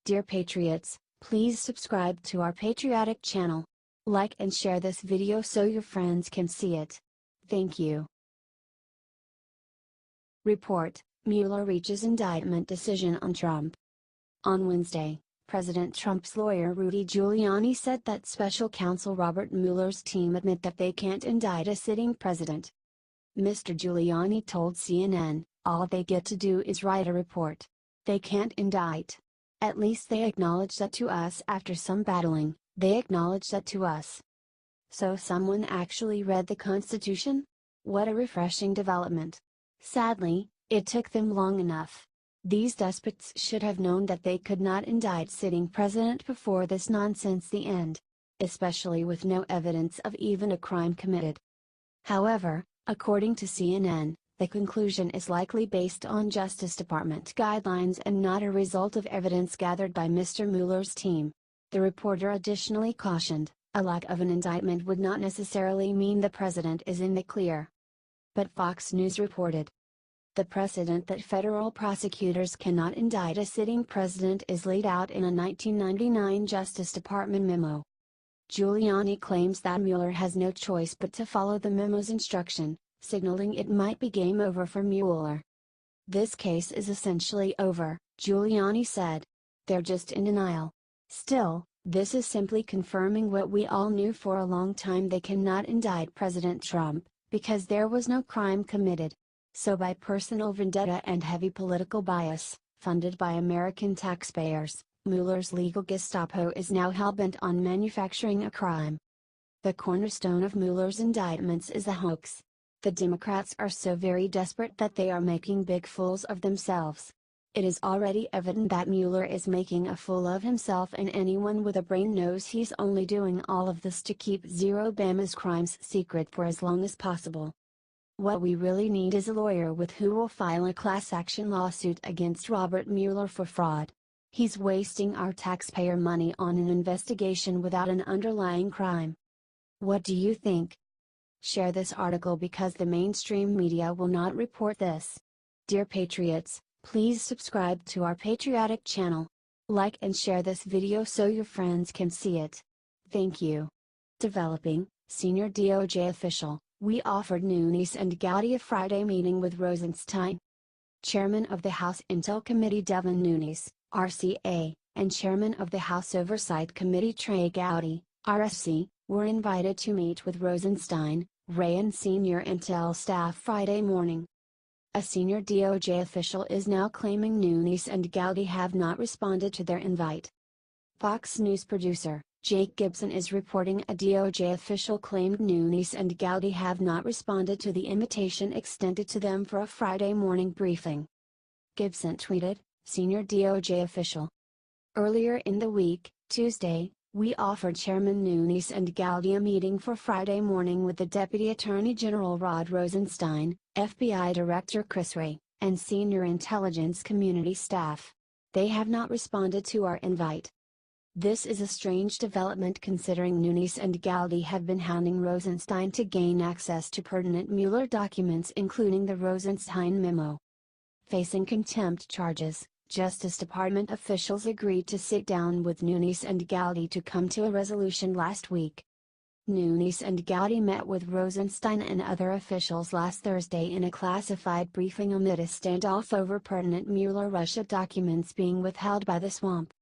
Dear Patriots, please subscribe to our patriotic channel. Like and share this video so your friends can see it. Thank you. Report: Mueller reaches indictment decision on Trump. On Wednesday, President Trump's lawyer Rudy Giuliani said that special counsel Robert Mueller's team admit that they can't indict a sitting president. Mr. Giuliani told CNN, "All they get to do is write a report. They can't indict. At least they acknowledge that to us after some battling, they acknowledge that to us." So someone actually read the Constitution? What a refreshing development. Sadly, it took them long enough. These despots should have known that they could not indict sitting president before this nonsense the end. Especially with no evidence of even a crime committed. However, according to CNN, the conclusion is likely based on Justice Department guidelines and not a result of evidence gathered by Mr. Mueller's team. The reporter additionally cautioned, a lack of an indictment would not necessarily mean the president is in the clear. But Fox News reported, the precedent that federal prosecutors cannot indict a sitting president is laid out in a 1999 Justice Department memo. Giuliani claims that Mueller has no choice but to follow the memo's instruction, signaling it might be game over for Mueller. "This case is essentially over," Giuliani said. "They're just in denial. Still, this is simply confirming what we all knew for a long time: they cannot indict President Trump, because there was no crime committed. So by personal vendetta and heavy political bias, funded by American taxpayers, Mueller's legal Gestapo is now hell-bent on manufacturing a crime. The cornerstone of Mueller's indictments is a hoax. The Democrats are so very desperate that they are making big fools of themselves. It is already evident that Mueller is making a fool of himself, and anyone with a brain knows he's only doing all of this to keep Obama's crimes secret for as long as possible. What we really need is a lawyer with who will file a class action lawsuit against Robert Mueller for fraud. He's wasting our taxpayer money on an investigation without an underlying crime. What do you think? Share this article because the mainstream media will not report this. Dear Patriots, please subscribe to our patriotic channel. Like and share this video so your friends can see it. Thank you. Developing, senior DOJ official. We offered Nunes and Gowdy a Friday meeting with Rosenstein. Chairman of the House Intel Committee Devin Nunes, RCA, and Chairman of the House Oversight Committee Trey Gowdy, RSC, were invited to meet with Rosenstein, Wray and senior Intel staff Friday morning. A senior DOJ official is now claiming Nunes and Gowdy have not responded to their invite. Fox News producer, Jake Gibson is reporting a DOJ official claimed Nunes and Gowdy have not responded to the invitation extended to them for a Friday morning briefing. Gibson tweeted, senior DOJ official. Earlier in the week, Tuesday, we offered Chairman Nunes and Gowdy a meeting for Friday morning with the Deputy Attorney General Rod Rosenstein, FBI Director Chris Wray, and senior intelligence community staff. They have not responded to our invite. This is a strange development considering Nunes and Gowdy have been hounding Rosenstein to gain access to pertinent Mueller documents, including the Rosenstein memo. Facing contempt charges, Justice Department officials agreed to sit down with Nunes and Gowdy to come to a resolution last week. Nunes and Gowdy met with Rosenstein and other officials last Thursday in a classified briefing amid a standoff over pertinent Mueller-Russia documents being withheld by the swamp.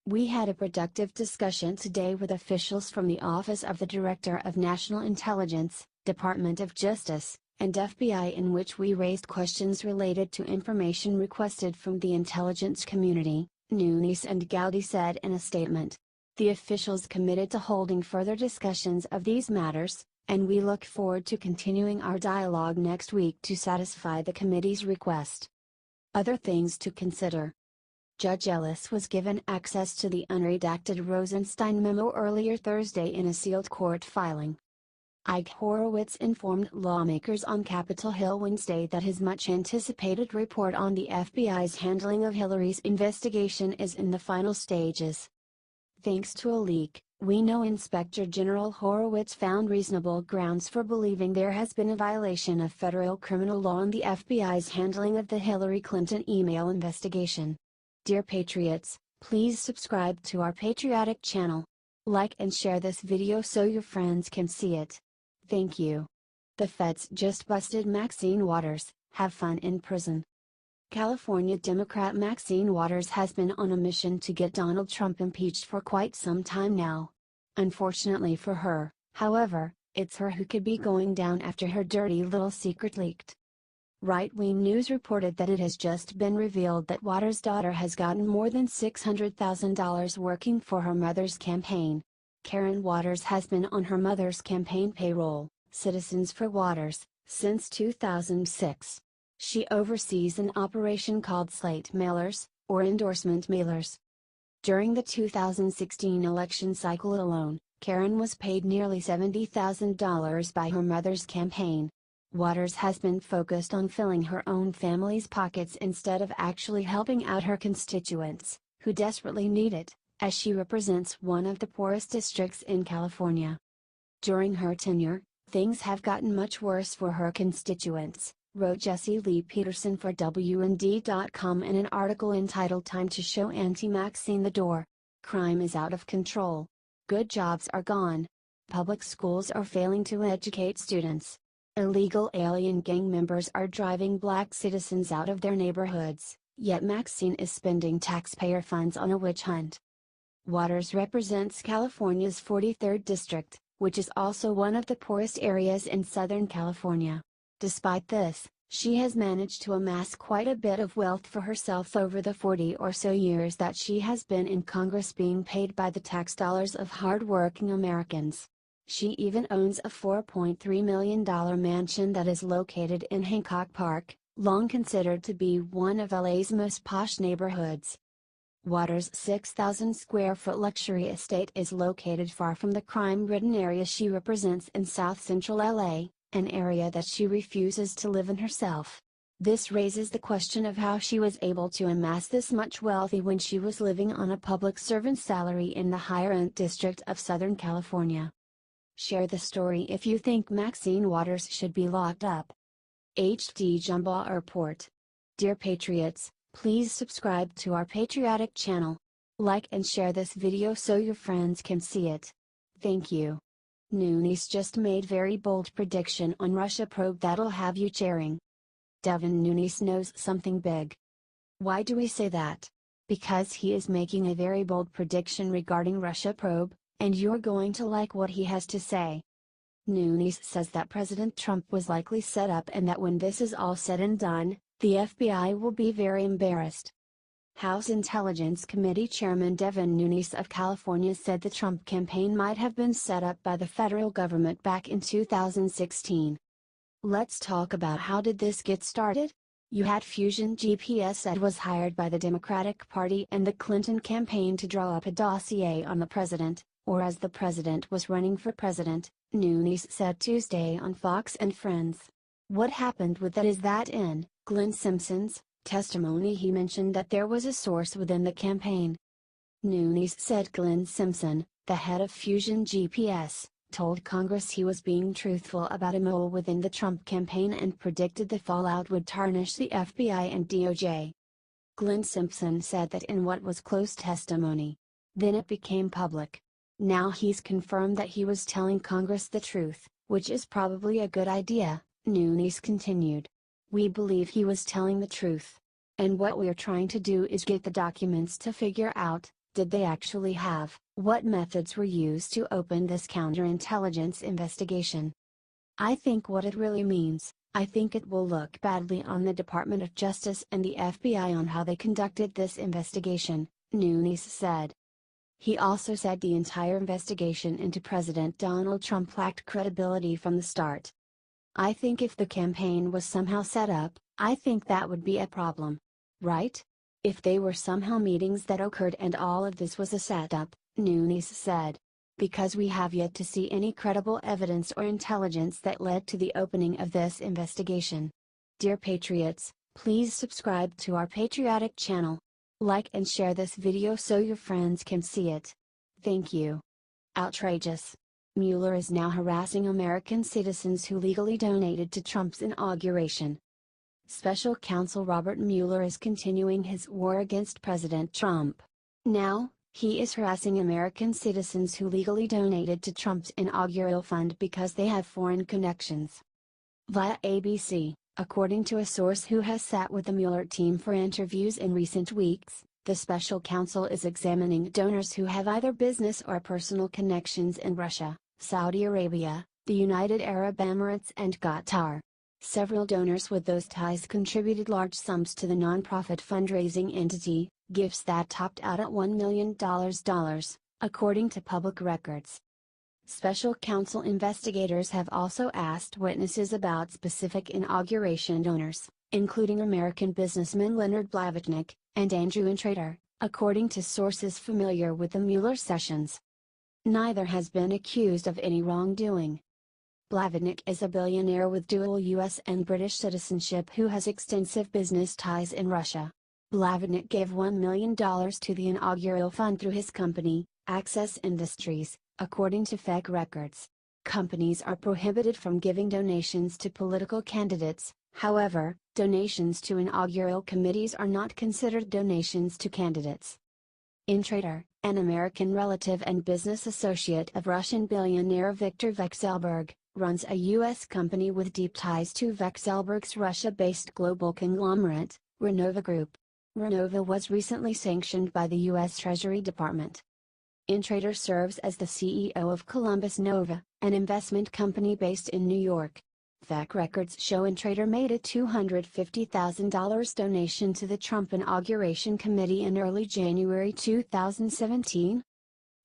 We had a productive discussion today with officials from the Office of the Director of National Intelligence, Department of Justice, and FBI, in which we raised questions related to information requested from the intelligence community, Nunes and Gowdy said in a statement. The officials committed to holding further discussions of these matters, and we look forward to continuing our dialogue next week to satisfy the committee's request. Other things to consider. Judge Ellis was given access to the unredacted Rosenstein memo earlier Thursday in a sealed court filing. Ike Horowitz informed lawmakers on Capitol Hill Wednesday that his much-anticipated report on the FBI's handling of Hillary's investigation is in the final stages. Thanks to a leak, we know Inspector General Horowitz found reasonable grounds for believing there has been a violation of federal criminal law in the FBI's handling of the Hillary Clinton email investigation. Dear Patriots, Please subscribe to our patriotic channel. Like and share this video so your friends can see it. Thank you. The feds just busted Maxine Waters. Have fun in prison. California Democrat Maxine Waters has been on a mission to get Donald Trump impeached for quite some time now. Unfortunately for her, however, it's her who could be going down after her dirty little secret leaked. Right-wing news reported that it has just been revealed that Waters' daughter has gotten more than $600,000 working for her mother's campaign. Karen Waters has been on her mother's campaign payroll, Citizens for Waters, since 2006. She oversees an operation called Slate Mailers, or Endorsement Mailers. During the 2016 election cycle alone, Karen was paid nearly $70,000 by her mother's campaign. Waters has been focused on filling her own family's pockets instead of actually helping out her constituents, who desperately need it, as she represents one of the poorest districts in California. During her tenure, things have gotten much worse for her constituents, wrote Jesse Lee Peterson for WND.com in an article entitled "Time to Show Anti-Maxine the Door. Crime is out of control. Good jobs are gone. Public schools are failing to educate students. Illegal alien gang members are driving black citizens out of their neighborhoods, yet Maxine is spending taxpayer funds on a witch hunt." Waters represents California's 43rd district, which is also one of the poorest areas in Southern California. Despite this, she has managed to amass quite a bit of wealth for herself over the 40 or so years that she has been in Congress, being paid by the tax dollars of hard-working Americans. She even owns a $4.3 million mansion that is located in Hancock Park, long considered to be one of LA's most posh neighborhoods. Waters' 6,000 square foot luxury estate is located far from the crime-ridden area she represents in South Central LA, an area that she refuses to live in herself. This raises the question of how she was able to amass this much wealth when she was living on a public servant's salary in the higher-end district of Southern California. Share the story if you think Maxine Waters should be locked up. HD Jumbo Report. Dear Patriots, please subscribe to our patriotic channel. Like and share this video so your friends can see it. Thank you. Nunes just made very bold prediction on Russia probe that'll have you cheering. Devin Nunes knows something big. Why do we say that? Because he is making a very bold prediction regarding Russia probe, and you're going to like what he has to say. Nunes says that President Trump was likely set up and that when this is all said and done, the FBI will be very embarrassed. House Intelligence Committee Chairman Devin Nunes of California said the Trump campaign might have been set up by the federal government back in 2016. Let's talk about how did this get started? You had Fusion GPS that was hired by the Democratic Party and the Clinton campaign to draw up a dossier on the president, or as the president was running for president, Nunes said Tuesday on Fox and Friends. What happened with that is that in Glenn Simpson's testimony he mentioned that there was a source within the campaign. Nunes said Glenn Simpson, the head of Fusion GPS, told Congress he was being truthful about a mole within the Trump campaign and predicted the fallout would tarnish the FBI and DOJ. Glenn Simpson said that in what was closed testimony. Then it became public. Now he's confirmed that he was telling Congress the truth, which is probably a good idea, Nunes continued. We believe he was telling the truth. And what we're trying to do is get the documents to figure out, did they actually have, what methods were used to open this counterintelligence investigation. I think what it really means, I think it will look badly on the Department of Justice and the FBI on how they conducted this investigation, Nunes said. He also said the entire investigation into President Donald Trump lacked credibility from the start. I think if the campaign was somehow set up, I think that would be a problem. Right? If they were somehow meetings that occurred and all of this was a setup, Nunes said. Because we have yet to see any credible evidence or intelligence that led to the opening of this investigation. Dear Patriots, please subscribe to our patriotic channel. Like and share this video so your friends can see it. Thank you. Outrageous. Mueller is now harassing American citizens who legally donated to Trump's inauguration. Special Counsel Robert Mueller is continuing his war against President Trump. Now, he is harassing American citizens who legally donated to Trump's inaugural fund because they have foreign connections. Via ABC, according to a source who has sat with the Mueller team for interviews in recent weeks, the special counsel is examining donors who have either business or personal connections in Russia, Saudi Arabia, the United Arab Emirates and Qatar. Several donors with those ties contributed large sums to the nonprofit fundraising entity, gifts that topped out at $1 million, according to public records. Special counsel investigators have also asked witnesses about specific inauguration donors, including American businessman Leonard Blavatnik, and Andrew Intrater, according to sources familiar with the Mueller sessions. Neither has been accused of any wrongdoing. Blavatnik is a billionaire with dual U.S. and British citizenship who has extensive business ties in Russia. Blavatnik gave $1 million to the inaugural fund through his company, Access Industries, according to fake records. Companies are prohibited from giving donations to political candidates, however, donations to inaugural committees are not considered donations to candidates. Intrater, an American relative and business associate of Russian billionaire Viktor Vekselberg, runs a U.S. company with deep ties to Vekselberg's Russia-based global conglomerate, Renova Group. Renova was recently sanctioned by the U.S. Treasury Department. Intrater serves as the CEO of Columbus Nova, an investment company based in New York. FAC records show Intrater made a $250,000 donation to the Trump Inauguration Committee in early January 2017.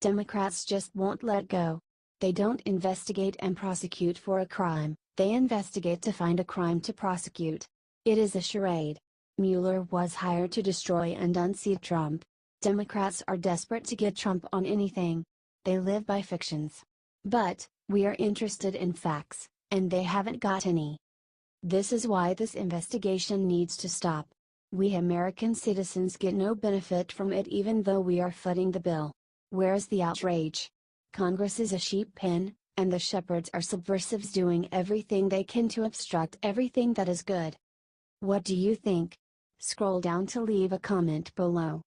Democrats just won't let go. They don't investigate and prosecute for a crime, they investigate to find a crime to prosecute. It is a charade. Mueller was hired to destroy and unseat Trump. Democrats are desperate to get Trump on anything. They live by fictions. But, we are interested in facts, and they haven't got any. This is why this investigation needs to stop. We American citizens get no benefit from it even though we are footing the bill. Where's the outrage? Congress is a sheep pen, and the shepherds are subversives doing everything they can to obstruct everything that is good. What do you think? Scroll down to leave a comment below.